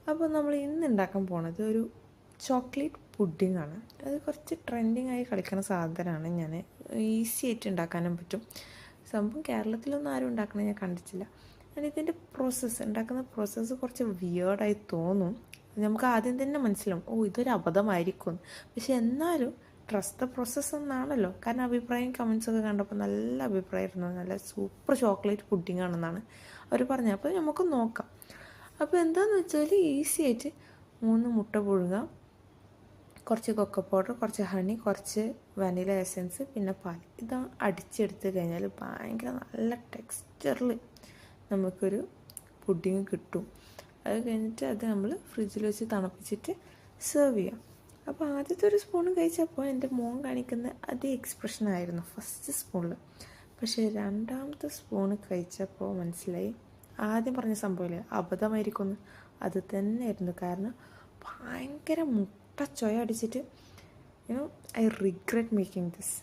അപ്പോൾ നമ്മൾ ഇന്ന് ഉണ്ടാക്കാൻ പോണത് ഒരു ചോക്ലേറ്റ് പുഡിങ്ങാണ്. അത് കുറച്ച് ട്രെൻഡിങ് ആയി കളിക്കുന്ന സാധനമാണ്. ഞാൻ ഈസി ആയിട്ട് ഉണ്ടാക്കാനും പറ്റും. സംഭവം കേരളത്തിലൊന്നും ആരും ഉണ്ടാക്കണത് ഞാൻ കണ്ടിട്ടില്ല. ഇതിൻ്റെ ഉണ്ടാക്കുന്ന പ്രോസസ്സ് കുറച്ച് വിയേർഡായി തോന്നും. നമുക്ക് ആദ്യം തന്നെ മനസ്സിലാവും, ഇതൊരു അബദ്ധമായിരിക്കും. പക്ഷെ എന്നാലും ട്രസ്റ്റ് ദ പ്രോസസ്സ് എന്നാണല്ലോ. കാരണം അഭിപ്രായം കമൻസൊക്കെ കണ്ടപ്പോൾ നല്ല അഭിപ്രായമായിരുന്നു. നല്ല സൂപ്പർ ചോക്ലേറ്റ് പുഡിംഗ് ആണെന്നാണ് അവർ പറഞ്ഞത്. അപ്പോൾ നമുക്ക് നോക്കാം. അപ്പോൾ എന്താണെന്ന് വെച്ചാൽ ഈസി ആയിട്ട് 3 മുട്ട പുഴുങ്ങാം, കുറച്ച് കൊക്കോ പൗഡർ, കുറച്ച് ഹണി, കുറച്ച് വാനില എസൻസ്, പിന്നെ പാൽ. ഇത് അടിച്ചെടുത്ത് കഴിഞ്ഞാൽ ഭയങ്കര നല്ല ടെക്സ്ചറിൽ നമുക്കൊരു പുഡിങ് കിട്ടും. അത് കഴിഞ്ഞിട്ട് അത് നമ്മൾ ഫ്രിഡ്ജിൽ വെച്ച് തണുപ്പിച്ചിട്ട് സെർവ് ചെയ്യാം. അപ്പോൾ ആദ്യത്തെ ഒരു സ്പൂൺ കഴിച്ചപ്പോൾ എൻ്റെ മോൻ കാണിക്കുന്ന അതേ എക്സ്പ്രഷനായിരുന്നു ഫസ്റ്റ് സ്പൂണിൽ. പക്ഷേ രണ്ടാമത്തെ സ്പൂൺ കഴിച്ചപ്പോൾ മനസ്സിലായി, ആദ്യം പറഞ്ഞ സംഭവമില്ലേ അബദ്ധമായിരിക്കുമെന്ന്, അത് തന്നെയായിരുന്നു. കാരണം ഭയങ്കര മുട്ട ചൊയ അടിച്ചിട്ട് ഐ റിഗ്രറ്റ് മേക്കിംഗ് ദിസ്.